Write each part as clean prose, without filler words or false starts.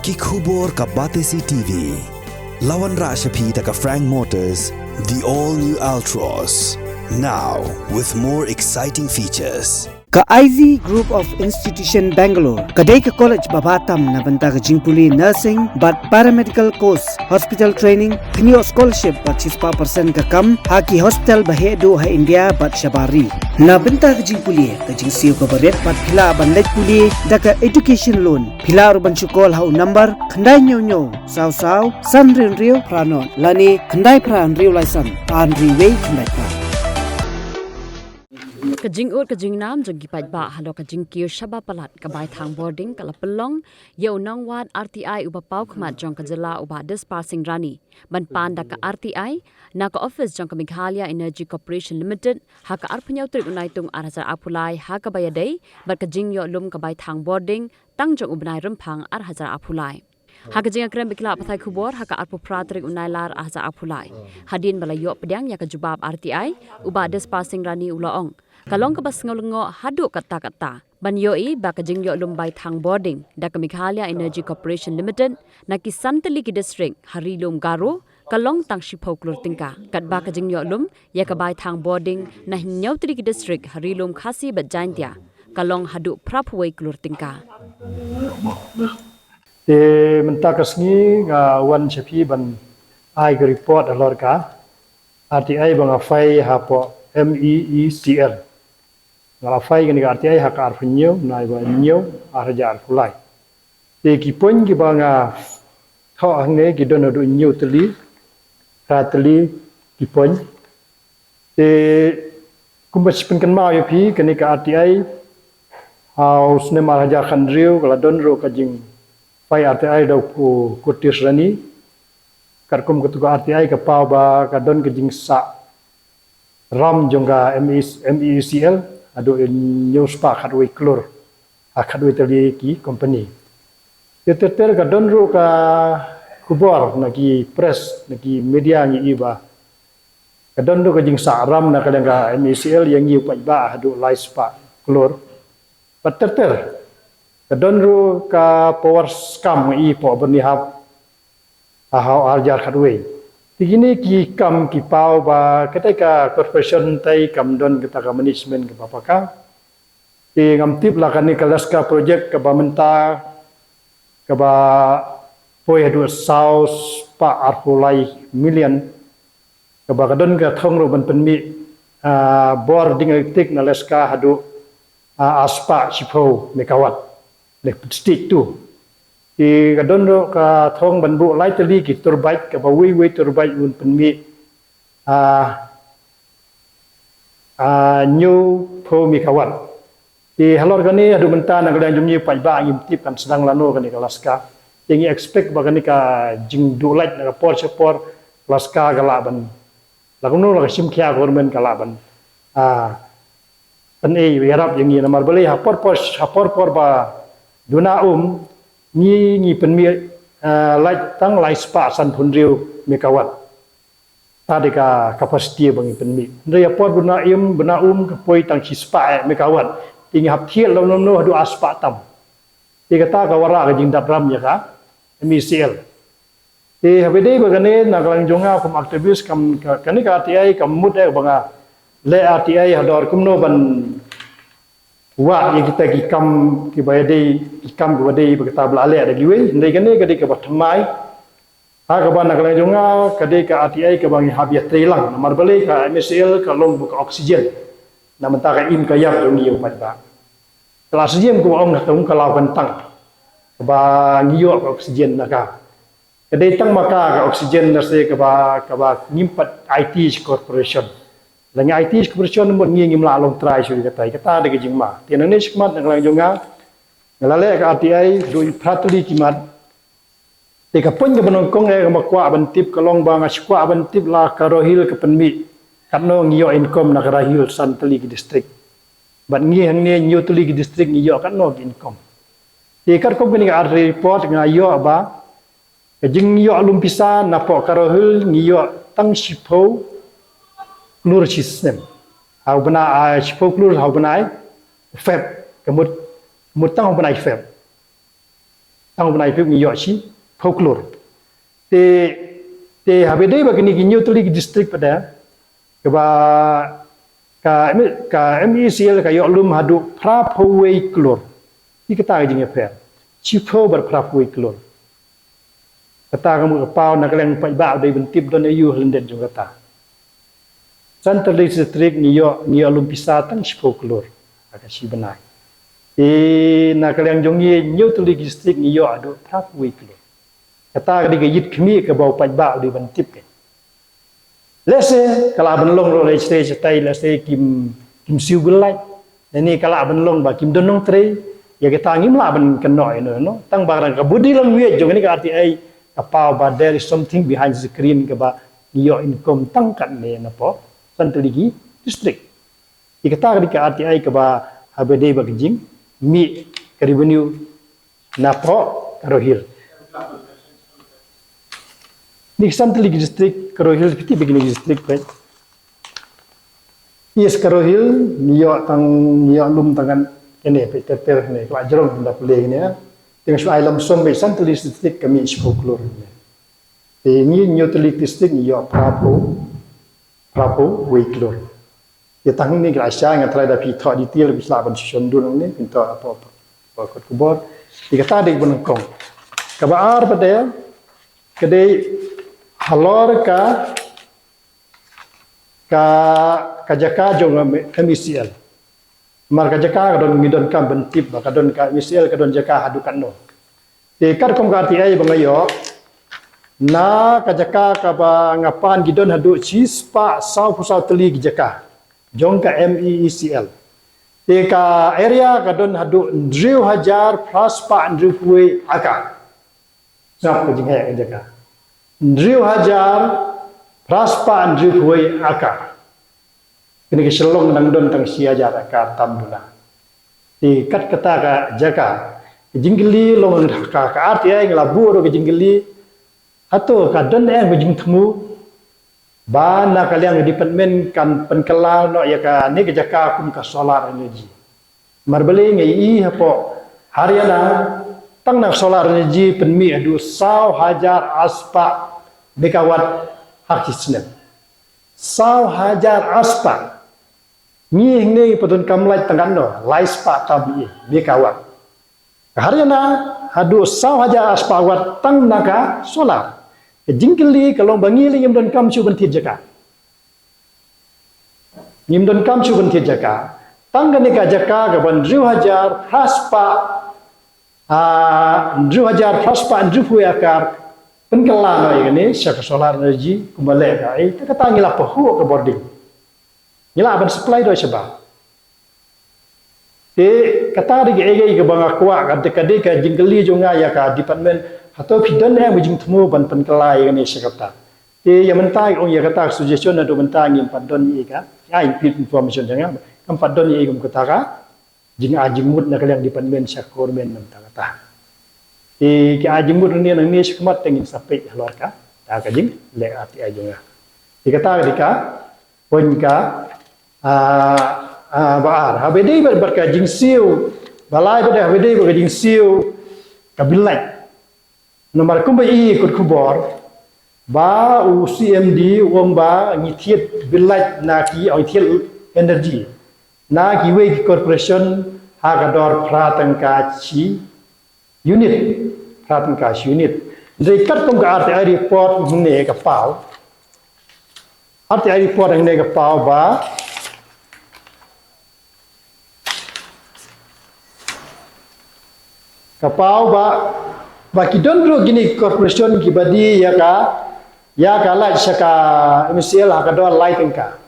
Kikubor ka Batesi TV. Lawan Rashapi taka Frank Motors, the all-new Altros. Now with more exciting features. Ka IZ Group of Institution Bangalore, kadai ka college babatam na banta ka jingpuli nursing but paramedical course, hospital training, pinyo scholarship but 6% ka kam, haki hospital bahedo ha India but shabari. Na banta ka jingpuli ka jingsiyo ka baret but pila bandaj puli da ka education loan. Pila urban chukol ha number khandai nyo saw san rio pranon lani khandai pran rio license an riway khandai pra. Kajing ut kajing nam jeng gipat ba halo kajing kiyo shaba palat kabai thang boarding kala pelong ye unang wat RTI uba pau khmat jong kajala uba dispersing rani ban panda ka RTI na ka office jong ka Meghalaya Energy Corporation Limited ha ka arphnyau trik unai tung arhazar apulai ha ka bayadai bat kajing yo lum kabai thang boarding tang jong ubnai rumphang arhazar apulai Hakajing akrem bikla pathai khubor haka arpu pratrik unailar ahza apulai hadin balayo pedang ya ka jubab RTI uba dispersing rani ulaong kalong kabas ngolngo hadu kata-kata banyoi ba kajing yo lumbai thang boarding da ka Meghalaya Energy Corporation Limited na ki Santali ki district Harilum Garo kalong tang shipho klur tingka kat ba kajing yo lum ya ka bai thang boarding na hinyautri ki district Harilum Khasi bat jaintia kalong hadu prapway klur tingka Te mentakas ni wan chapi ban ai ke report alor ka RTI bang afai hapo MEECL ngala fai gani RTI hak arfunyo nai ba nyo arjar kulai te ki pon ki banga tho angne ki dono do nyo teli rateli ki pon te kumbas penkan ma yo pi kani ka RTI haus ne maraja khandriu kala donro ka jing Pai RTI dau ku kutis rani karkum ketua RTI ke pau ba kadon ke jingsa ram jongga MEECL adu news pa khadwe klur khadwe tali ki company teter kadon ru ka kubor nagi press nagi media ni iba kadon ru ke jingsa ram na kadang ka MEECL yang yu pa ba adu live pa klur teter Kadon ru ka power scam i po bernihap ahau arjar khadwe. Tigini ki kam ki pau ba ketika corporation tai kam don kita ka management ke bapaka. Ti ngam tip la kan ni kalaska project ke bamenta ke ba poi hadu saus pa arhulai million ke ba kadon ka thong ru ban penmi boarding electric na leska hadu aspa sipo mekawat. Stick tu. Di kadon ro ka thong banbu lai tali ki turbait ka bawi turbait un penmi new po mi kawat. Di halor gani adu menta na kadang jumni pai ba ngim tip kan sedang lano gani kalaska. Yang expect ba gani ka jing du light na por support laska galaban. Lakuno la sim kya government galaban. Tan yarap yang ni namar beli hapor ba Duna ni penmi light tang light spa san punriu mekawat tadi ka kapasiti bang penmi ria por bena kapoi tang si spa mekawat tingi hap thiel lo hadu aspa tam ti kata ka wara ka jing dapram ya ka MEECL ti habede ko gane na kalang jonga pem aktivis kam kani ka RTI kam mut banga le RTI hador kumno ban Wa yang kita kikam kibadai kikam kibadai berkata belale ada giwe ndai gane gade ke batmai ha ka bana kala jonga kade ka RTI ke bangi habia trelang namar bale ka MEECL ka long buka oksigen na menta ka im ka yap ngi umat ba kala oksigen ko ong tung kala bentang ba ngiyo ka oksigen naka kade tang maka ka oksigen na se ka ba ngimpat IT corporation Lagi IT corporation mo ngi mla long try suri kata de jingma tian ne shikmat nang lang jonga ngalale ka RTI do pratli kimat te ka pon ka banong kong ma kwa ban tip ka long ba ngashkwa ban tip la ka rohil ka penmi katno ngiyo income na ka rahil santali ki district ban ngi hang ne nyu tuli ki district ngiyo katno income te kar ko bini ka report ngayo ba ka jing yo alum pisa na po ka rohil ngiyo tang shipo Klur system, hau bena sipo klur hau bena feb, kemut mutang hau bena feb. tang benai pip ni yo chi folklore te habede bagini ginyo tuli district pada ke ba ka MECL ka yo lum hadu pra phowei klor ti kata jing affair chi pho bar pra phowei klor kata kamu pau nak leng pai ba dei bentip don ayu hlendet jong kata Central District ni yo lum pisatang chi pho klor aka chi benai nak leng jong ye nyu tuli district ni yo adu pra phowei klor kata di gayit khmi ke bau pai ba dei bentip ke lese kalau benlong ro le stage tai lese kim siu gulai ni kalau benlong ba kim donong tre ya kita ngim la ben kenoi no tang barang ka budi lang wie jong ni ka arti ai apa ba there is something behind the screen ke ba yo income tang kat ne na po santeligi district kita ka arti ai ke ba habede ba jing mi ka revenue na po karohil ni Santeligi district Karohil piti begini district right yes Karohil niyo lum tangan kene peter ne ko ajrong nda pule ne teng su ailam som be Santeligi district kami folklore ne ni niyo Santeligi district niyo prapo weiklor ya tang ni grasya ngatrai da pi tho detail bisla ban sion dun ne pinto apa ko kubor dikata dik bunengkong kabar pada kedai halor ka jaka jong MCL mar ka jaka don ngidon kam bentip ba kadon ka MCL kadon jaka hadukan no te kar kom ka ti ai bangayo na ka jaka ka ba ngapan gidon hadu cispa sau pusau teli jaka jong ka MECL te ka area kadon hadu driu hajar plus pa driu kuwe aka sap ko jinghe jaka Driu hajar praspa andriu huai akar. Kini keselong nang don tang si hajar akar tamdula. Di kat kata ka jaka jinggeli long ka arti ai ngelabu ro jinggeli atau ka don ai bejing temu ba na kalian department kan penkelal no ya ka ni ke jaka kum ka solar energy. Marbeli ngai hapo hariana tang na solar energy penmi adu sau hajar aspa megawatt hakisnet sau hajar aspa ni hingne patun kamlai tangan no lai spa tabi megawatt hariana adu sau hajar aspa watt tang naga solar jingkeli kalau bangili yim don kam chu bentit jaka yim don kam chu bentit jaka tang gani ka jaka ga ban 2000 haspa 2000 haspa andru akar penkelan oi gani syak solar energy kumale ka ai ta kata ngila pohu ke boarding ngila ban supply do seba te kata ri ge ke bang akwa kadek ka jingkeli jonga ya ka department atau pidon yang bujing temu ban penkelai gani syakata te yang mentai ong ya kata suggestion ado mentai ngim padon ni ka ai information jangan kam padon ni gum kata ka jing ajimut na kalian department syakor men nam kata ki ajimut ni nang ni skmat tengin sampai halor ka ta ka jing le ati ajunga dikata dika pon ka baar habedi berka jing siu balai pada habedi berka jing siu kabilai nomor kumbai ikut kubor ba UCMD womba ngithiet bilai naki oithiet energy naki we corporation hagador pratangka chi unit pratangka unit dekat kom ka RTI report ne ka pau RTI report ne ka pau ba kapau ba kidon bro gini corporation ki badi ya ka la saka MCL hagador lighting ka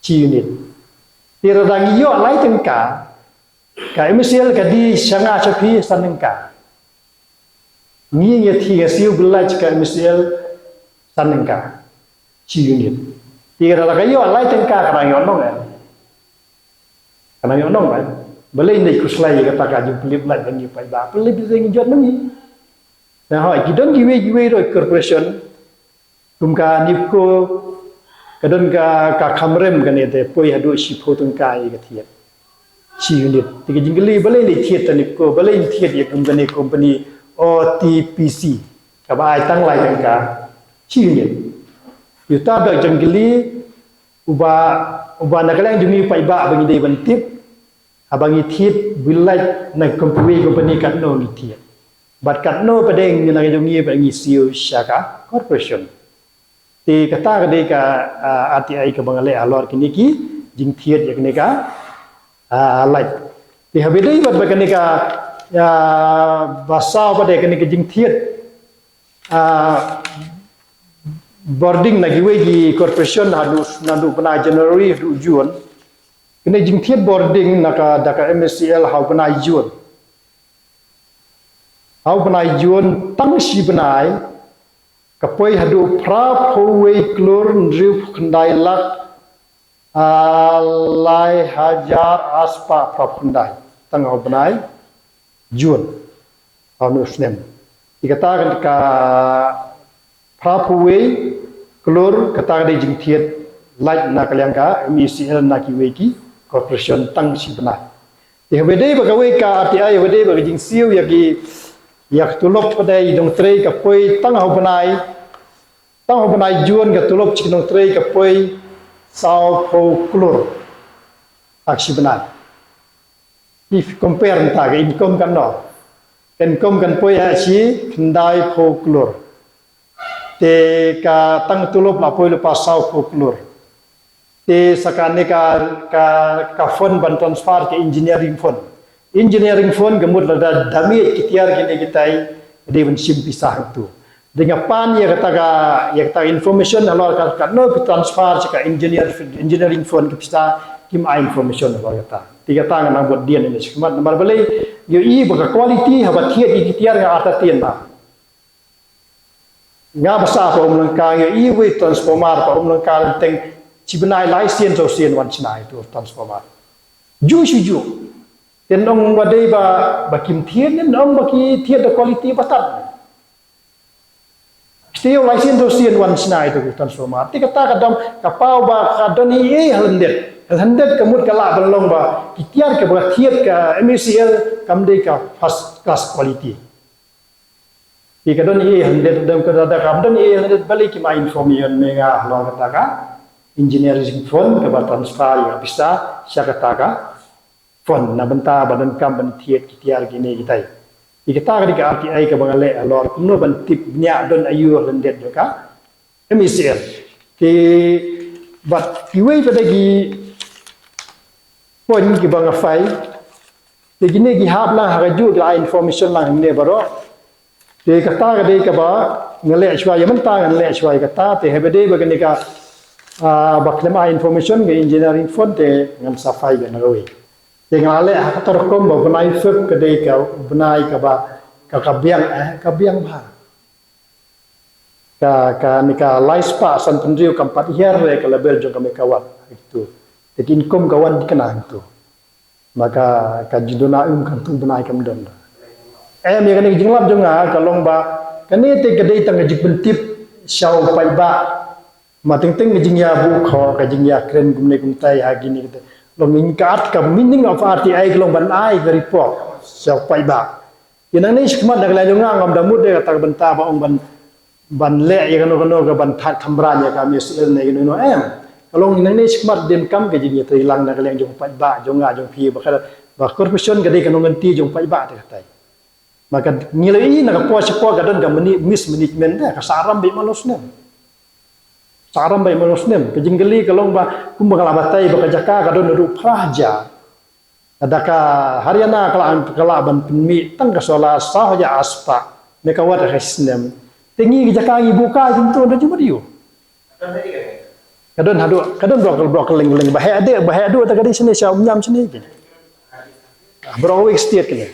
chi unit tira rangi yo lighting ka MCL ka di sanga chapi sanengka ni ye thi siu bulaj ka MCL sanengka chi unit tira la yo lighting ka karang yo nong karang yo nong ba balai nei kuslai kata ka jum pelip la dan pai ba pelip sing jot nang na hoi kidon giwe ro corporation kum ka nipko kadon ka khamrem ka ne te poi hadu shi photun ka i ka thiet chi unit tiga jinggeli balai li thiet tani ko balai thiet ya company OTPC ka ba ai tang lai kan ka chi unit yu ta da jinggeli uba nagalang jungi pai ba bangi dei ban tip abangi thiet bilai na company kan no ni thiet bat kat no padeng ni na jungi bangi siu syaka corporation ti kata ka dei ka RTI ka bangale alor kini ki jing thiet ya kini ka lai ti habidai bat bakani ka basau pada kini ka jing thiet boarding lagi wegi corporation nadu pernah Januari du June kini jing thiet boarding naka daka MSCL hau pernah June tang si pernah kapoi hadu pra phowe klor ndriu khandai lak lai hajar aspa prapundai tangau benai Jun tahun Islam dikatakan ka prapuwe kelur kata di jingtiat lai nak kaliangka MCL nakiweki corporation tang si benai dihwede bagawe ka RTI wede bagi jingsiu yaki yak tulok pada idong trei kapoi tangau benai Jun ka tulok ciknong trei kapoi sau folklore aksi benar. If compare entah ke income kan no, income kan poi aksi kendai folklore. Te ka tang tulop la poi lepas sau folklore. Te sakane ka fund ban transfer ke engineering fund. Engineering fund gemut lada dami kitiar kini kitai dewan sim pisah itu. Dengan pan ya kata information alor kata no transfer cakap engineering fund kita kim information alor kata tiga tangan nak buat dia ni sekemat nombor balai yo i baka quality habat tiat i tiar nga ata tien ba nga basa pa umlangka yo i we transformer pa umlangka teng cibenai license so sien wan china itu transformer ju ten ong wadai ba kim tian nen ong baki tiat the quality batat Still license tu sian wan sinai tu transformer. Ti kata kadam kapau ba kadoni hendet kemut kala belong ba kitiar ke ba thiet ka MCL kamde ka first class quality. Ti kadoni hendet dam ka da kadoni hendet balik ma information mega lo kata ka engineering fund ke ba transfer ya bisa sya kata ka fund na benta badan kam ban thiet kitiar gini kitai. Kita ketika RTI ke bangale alor kuno bantip nya don ayu rendet juga MCL ki bat kiwe pada gi pon ki bang fai de gine gi hab lang haju la information lang ne baro de kata ke de ba ngale shwa yaman ta ngale shwa kata te hebede bagani ka baklema information ge engineering fund de ngam safai ge nagawi dengan ale hakator kom ba benai fek kedai ka benai ka ba ka kabiang ba ka nika laispa san pendriu kampat hier ke label jong kami kawat itu jadi income kawan dikenang tu maka ka jidona kan tu benai kam don ya kan jinglap jong kalong ba kani te kedai tang jik bentip syau pai ba mating ting jingya bu kho ka jingya kren gumne gumtai ha gini gitu long kat ka meaning of RTI long ban ai ke report syau pai ba yang ni sekemat dak la jong ngam damut de kata benta ba ong ban le ya kan ka ban that thambran ya kami sil ne no kalau yang ni sekemat dem kam ke jingya hilang dak la jong pai ba jong jong pi ba corporation ke de kan ngenti jong pai ba de kata maka nilai nak po sepo gadon ga mismanagement ka saram be malusnem saram bay malusnem kejinggeli kalong ba kumbang labatai bakajaka kadon ru praja adaka haryana kala ban penmi tang ka sola sahja aspa meka wat resnem tingi jaka ibuka tentu ada cuma diu kadon blok leng bahaya adu ta kadi sini syam nyam sini gini bro state kini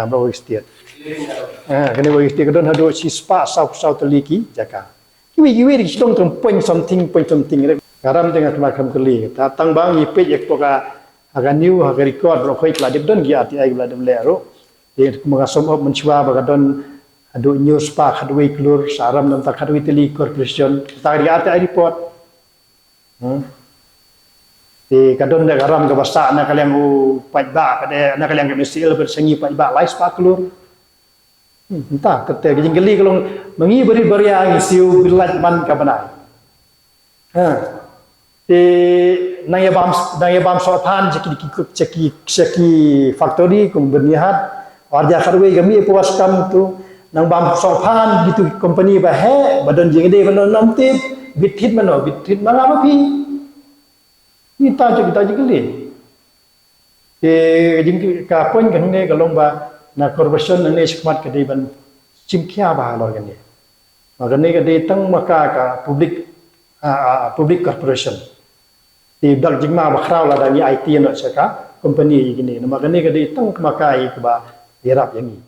bro state kini bro state kadon hadu si spa south teliki jaka kiwi di sidong tung point something karam dengan macam keli datang bang ipet ek poka akan new akan record bro koi kladip don gi RTI bladem lero de mengasom op mencuba bagadon adu news pa khadwi klur saram nam tak khadwi teli corporation tak di RTI report Di kadon da garam ka basa na kaliang pajba kada na kaliang kemisil bersengi pajba lais paklur. Entah kata geli kalau mengi beri ang isiu bilat man ka banai. Di naya bam sopan ceki factory kum bernihat warja karwe kami puas kam tu nang bam sopan gitu company bahe badan jeng de badan namtip bitit mana apa pi kita geli jeng ka pon kan ne kalong ba na corporation ne skmat ke de ban chimkhia ba lo kan ne magane ke de tang maka ka public corporation di dak jingma bakrau la dani IT no saka company gini magane ke de tang makai ke ba hirap yang ni